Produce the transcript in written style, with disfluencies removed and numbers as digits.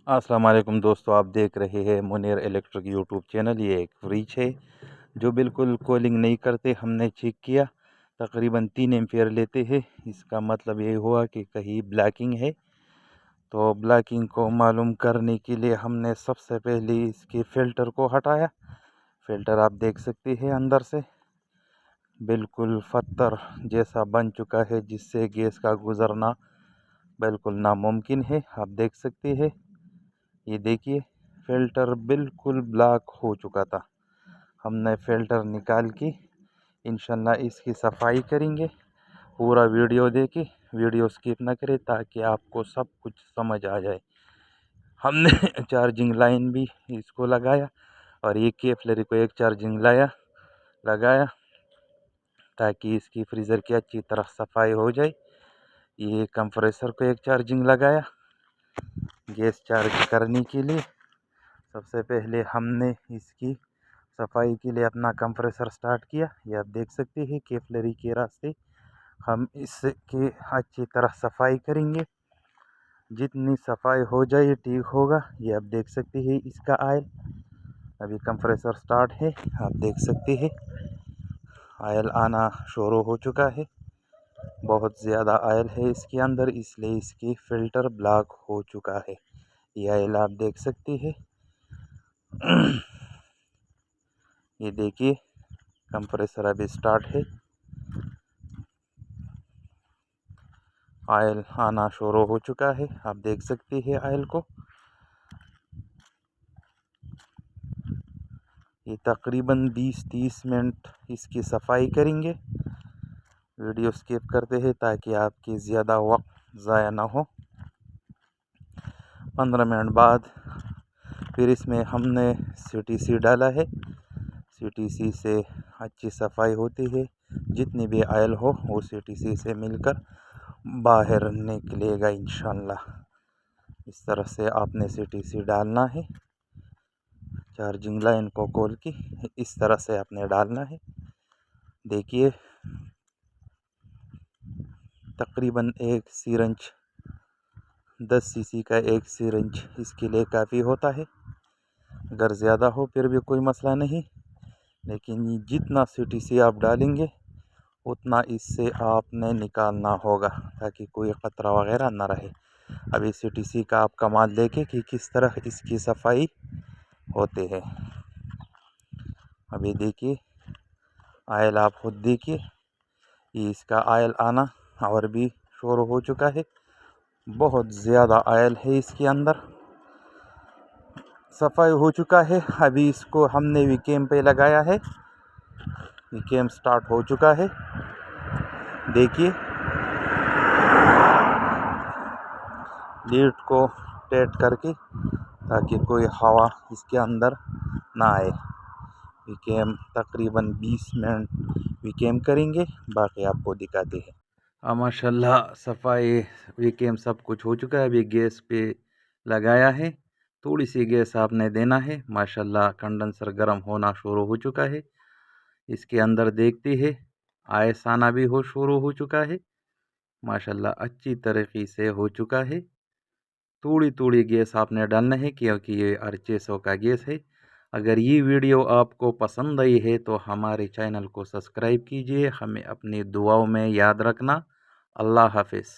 अस्सलाम वालेकुम दोस्तों, आप देख रहे हैं मुनीर इलेक्ट्रिक यूट्यूब चैनल। ये एक फ्रिज है जो बिल्कुल कूलिंग नहीं करते। हमने चेक किया, तकरीबन 3 एम्पियर लेते हैं। इसका मतलब ये हुआ कि कहीं ब्लैकिंग है। तो ब्लैकिंग को मालूम करने के लिए हमने सबसे पहले इसके फ़िल्टर को हटाया। फ़िल्टर आप देख सकते हैं अंदर से बिल्कुल पत्थर जैसा बन चुका है, जिससे गैस का गुज़रना बिल्कुल नामुमकिन है। आप देख सकते हैं, ये देखिए फ़िल्टर बिल्कुल ब्लैक हो चुका था। हमने फ़िल्टर निकाल के इंशाल्लाह इसकी सफाई करेंगे। पूरा वीडियो देखें, वीडियो स्किप ना करें ताकि आपको सब कुछ समझ आ जाए। हमने चार्जिंग लाइन भी इसको लगाया और ये केफलरी को एक चार्जिंग लगाया ताकि इसकी फ्रीज़र की अच्छी तरह सफाई हो जाए। ये कंप्रेसर को एक चार्जिंग लगाया गैस चार्ज करने के लिए। सबसे पहले हमने इसकी सफाई के लिए अपना कंप्रेसर स्टार्ट किया। ये आप देख सकते हैं केफलरी के रास्ते हम इसकी अच्छी तरह सफाई करेंगे। जितनी सफाई हो जाए ठीक होगा। ये आप देख सकते हैं इसका आयल अभी कंप्रेसर स्टार्ट है। आप देख सकते हैं आयल आना शुरू हो चुका है। बहुत ज़्यादा आयल है इसके अंदर, इसलिए इसकी फ़िल्टर ब्लॉक हो चुका है। ये आयल आप देख सकते हैं। ये देखिए कंप्रेसर अभी स्टार्ट है, आयल आना शुरू हो चुका है। आप देख सकते हैं आयल को। ये तकरीबन 20-30 मिनट इसकी सफाई करेंगे। वीडियो स्किप करते हैं ताकि आपकी ज़्यादा वक्त ज़ाया ना हो। 15 मिनट बाद फिर इसमें हमने CTC डाला है। CTC से अच्छी सफाई होती है। जितनी भी आयल हो वो CTC से मिलकर बाहर निकलेगा इंशाल्लाह। इस तरह से आपने CTC डालना है। चार्जिंग लाइन को खोल के इस तरह से आपने डालना है। देखिए तकरीबन एक सिरंज 10 सीसी का एक सिरंज इसके लिए काफ़ी होता है। अगर ज़्यादा हो फिर भी कोई मसला नहीं, लेकिन जितना CTC आप डालेंगे उतना इससे आपने निकालना होगा ताकि कोई ख़तरा वगैरह ना रहे। अभी CTC का आप कमाल देखें कि किस तरह इसकी सफाई होते हैं। अभी देखिए आयल आप खुद देखिए, ये इसका आयल आना और भी शुरू हो चुका है। बहुत ज़्यादा आयल है इसके अंदर, सफाई हो चुका है। अभी इसको हमने वीकेम पे लगाया है। वीकेम स्टार्ट हो चुका है। देखिए लीड को टाइट करके ताकि कोई हवा इसके अंदर ना आए। वीकेम तकरीबन 20 मिनट वीकेम करेंगे, बाकी आपको दिखाते हैं। माशाल्लाह सफाई वीकेम सब कुछ हो चुका है। अभी गैस पे लगाया है, थोड़ी सी गैस आपने देना है। माशाल्लाह कंडेंसर गर्म होना शुरू हो चुका है। इसके अंदर देखते हैं आयस आना भी शुरू हो चुका है। माशाल्लाह अच्छी तरीके से हो चुका है। थोड़ी थोड़ी गैस आपने डालना है क्योंकि ये RCSO का गैस है। अगर ये वीडियो आपको पसंद आई है तो हमारे चैनल को सब्सक्राइब कीजिए। हमें अपनी दुआओं में याद रखना। अल्लाह हाफिज़।